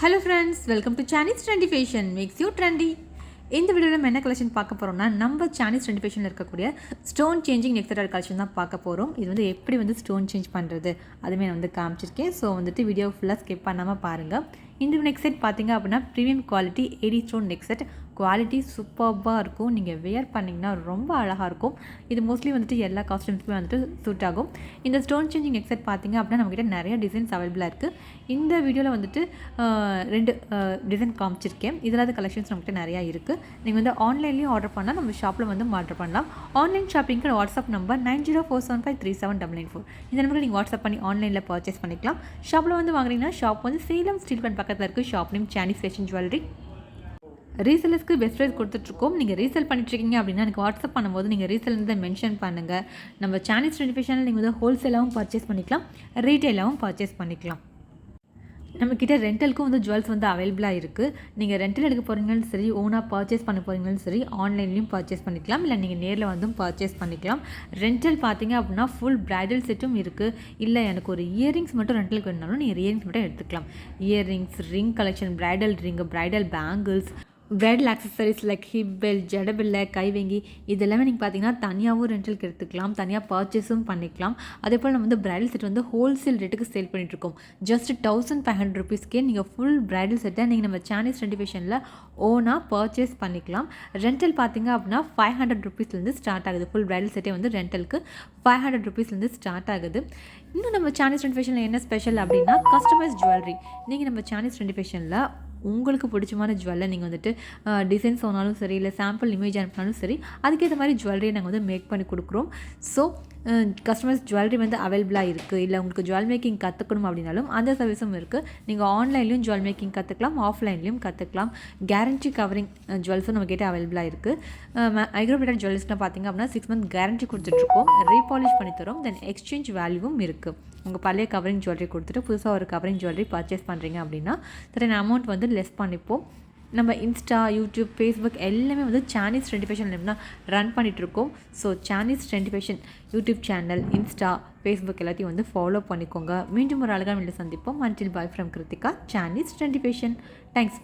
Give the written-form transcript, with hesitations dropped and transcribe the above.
Hello friends, welcome to Chanish Fashion makes you trendy. இந்த வீடியோவில் நம்ம என்ன கலெக்ஷன் பார்க்க போகிறோம்னா நம்ம சானிஸ் ஃபேஷனில் இருக்கக்கூடிய ஸ்டோன் சேஞ்சிங் நெக்ஸ்ட் கலெக்ஷன் தான் பார்க்க போகிறோம். இது வந்து எப்படி வந்து ஸ்டோன் சேஞ்ச் பண்ணுறது அதுவுமே நான் வந்து காமிச்சிருக்கேன். ஸோ வந்துட்டு வீடியோ ஃபுல்லாக ஸ்கிப் பண்ணாமல் பாருங்கள். இந்த நெக் செட் பார்த்தீங்க அப்படின்னா premium quality 80 stone neck set. Quality சூப்பர்பாக இருக்கும். நீங்கள் வேர் பண்ணிங்கன்னா ரொம்ப அழகாக இருக்கும். இது மோஸ்ட்லி வந்துட்டு எல்லா காஸ்டியூம்ஸுமே வந்துட்டு சூட் ஆகும். இந்த ஸ்டோன் சேஞ்சிங் நெக் செட் பார்த்தீங்க அப்படின்னா நம்மக்கிட்ட நிறைய டிசைன்ஸ் அவைலபிளாக இருக்குது. இந்த வீடியோவில் வந்துட்டு 2 டிசைன் காமிச்சிருக்கேன். இதில் கலெக்ஷன்ஸ் நம்மகிட்ட நிறையா இருக்குது. நீங்கள் வந்து ஆன்லைன்லேயும் ஆர்டர் பண்ணால் நம்ம ஷாப்பில் வந்து ஆர்டர் பண்ணலாம். ஆன்லைன் ஷாப்பிங்க்கு வாட்ஸ்அப் நம்பர் 9047537994. இந்த நம்பருக்கு நீங்கள் வாட்ஸ்அப் பண்ணி ஆன்லைனில் பர்ச்சேஸ் பண்ணிக்கலாம். ஷாப்பில் வந்து வாங்குறீங்கன்னா ஷாப் வந்து சேலம் ஸ்டீல் பிளான்ட் பக்கத்தில் இருக்குது. Shop name Chanis fashion jewellery. ரீசெல்லர்ஸ்க்கு பெஸ்ட் ப்ரைஸ் கொடுத்துட்ருக்கோம். நீங்கள் ரீசெல் பண்ணிட்டுருக்கீங்க அப்படின்னா எனக்கு வாட்ஸ்அப் பண்ணும்போது நீங்கள் ரீசெல்லேருந்து மென்ஷன் பண்ணுங்கள். நம்ம சானிஸ் ஃபேஷனில் நீங்கள் வந்து ஹோல்சேலாகவும் பர்ச்சேஸ் பண்ணிக்கலாம், ரீட்டெயிலாகவும் பர்ச்சேஸ் பண்ணிக்கலாம். நம்மக்கிட்ட ரெண்டலுக்கும் வந்து ஜுவல்ஸ் வந்து அவைலபிளாக இருக்குது. நீங்கள் ரெண்டல் எடுக்க போகிறீங்களும் சரி, ஓனாக பர்ச்சேஸ் பண்ண போகிறீங்களும் சரி, ஆன்லைன்லேயும் பர்ச்சேஸ் பண்ணிக்கலாம், இல்லை நீங்கள் நேரில் வந்து பர்ச்சேஸ் பண்ணிக்கலாம். ரெண்டல் பார்த்தீங்க அப்படின்னா ஃபுல் பிரைடல் செட்டும் இருக்குது. இல்லை எனக்கு ஒரு இயரிங்ஸ் மட்டும் ரெண்டலுக்கு வேணுனாலும் நீங்கள் இயரிங்ஸ் மட்டும் எடுத்துக்கலாம். Earrings, ring collection, bridal ring, bridal bangles, bridal accessories like hip belt, ஜடபில்லை, கைவங்கி, இதெல்லாமே நீங்கள் பார்த்தீங்கன்னா தனியாகவும் ரெண்டலுக்கு எடுத்துக்கலாம், தனியாக பர்ச்சேஸும் பண்ணிக்கலாம். அதே போல் நம்ம வந்து பிரைடல் செட் வந்து ஹோல்சேல் ரேட்டுக்கு சேல் பண்ணிகிட்ருக்கோம். ஜஸ்ட் 1500 rupeesக்கே நீங்கள் ஃபுல் பிரைடல் செட்டை நீங்கள் நம்ம சானிஸ் ஃபேஷனில் ஓனாக பர்ச்சேஸ் பண்ணிக்கலாம். ரெண்டல் பார்த்தீங்க அப்படின்னா 500 rupeesலேருந்து ஸ்டார்ட் ஆகுது. ஃபுல் பிரைடல் செட்டே வந்து ரெண்டலுக்கு 500 rupeesலேருந்து ஸ்டார்ட் ஆகுது. இன்னும் நம்ம சானிஸ் ஃபேஷனில் என்ன ஸ்பெஷல் அப்படின்னா கஸ்டமைஸ் ஜுவல்லரி. நீங்கள் நம்ம சானிஸ் ஃபேஷனில் உங்களுக்கு பிடிச்சமான ஜுவல்லை நீங்கள் வந்துட்டு டிசைன் சொன்னாலும் சரி, இல்லை சாம்பிள் இமேஜ் அனுப்பினாலும் சரி, அதுக்கேற்ற மாதிரி ஜுவல்லரியை நாங்கள் வந்து மேக் பண்ணி கொடுக்குறோம். ஸோ கஸ்டமர்ஸ் ஜுவல்லரி வந்து அவைலபிளாக இருக்குது. இல்லை உங்களுக்கு ஜுவல் மேக்கிங் கற்றுக்கணும் அப்படின்னாலும் அந்த சர்வீஸும் இருக்குது. நீங்கள் ஆன்லைன்லேயும் ஜுவல் மேக்கிங் கற்றுக்கலாம், ஆஃப்லைன்லேயும் கற்றுக்கலாம். கேரண்டி கவரிங் ஜுவல்ஸும் நம்மக்கிட்ட அவைலபிளாக இருக்குது. ஐக்ரோபிளேட்டட் ஜுவல்ஸ்னால் பார்த்திங்க அப்படின்னா 6 month கேரண்டி கொடுத்துட்ருக்கோம். ரீபாலிஷ் பண்ணி தரோம். தென் எக்ஸ்சேஞ்ச் வேல்யூவும் இருக்குது. உங்கள் பழைய கவரிங் ஜுவல்லரி கொடுத்துட்டு புதுசாக ஒரு கவரிங் ஜுவல்லரி பர்ச்சேஸ் பண்ணுறீங்க அப்படின்னா சரி அமௌண்ட் வந்து லெஸ் பண்ணிப்போம். நம்ம இன்ஸ்டா, யூடியூப், ஃபேஸ்புக் எல்லாமே வந்து சானிஸ் ஃபேஷன் நேம்னா ரன் பண்ணிகிட்ருக்கோம். So Chanis fashion YouTube channel, Insta, Facebook எல்லாத்தையும் வந்து ஃபாலோ பண்ணிக்கோங்க. மீண்டும் ஒரு அழகான வீடியோவில் சந்திப்போம். Until bye from Kiruthika, Chanis fashion. Thanks.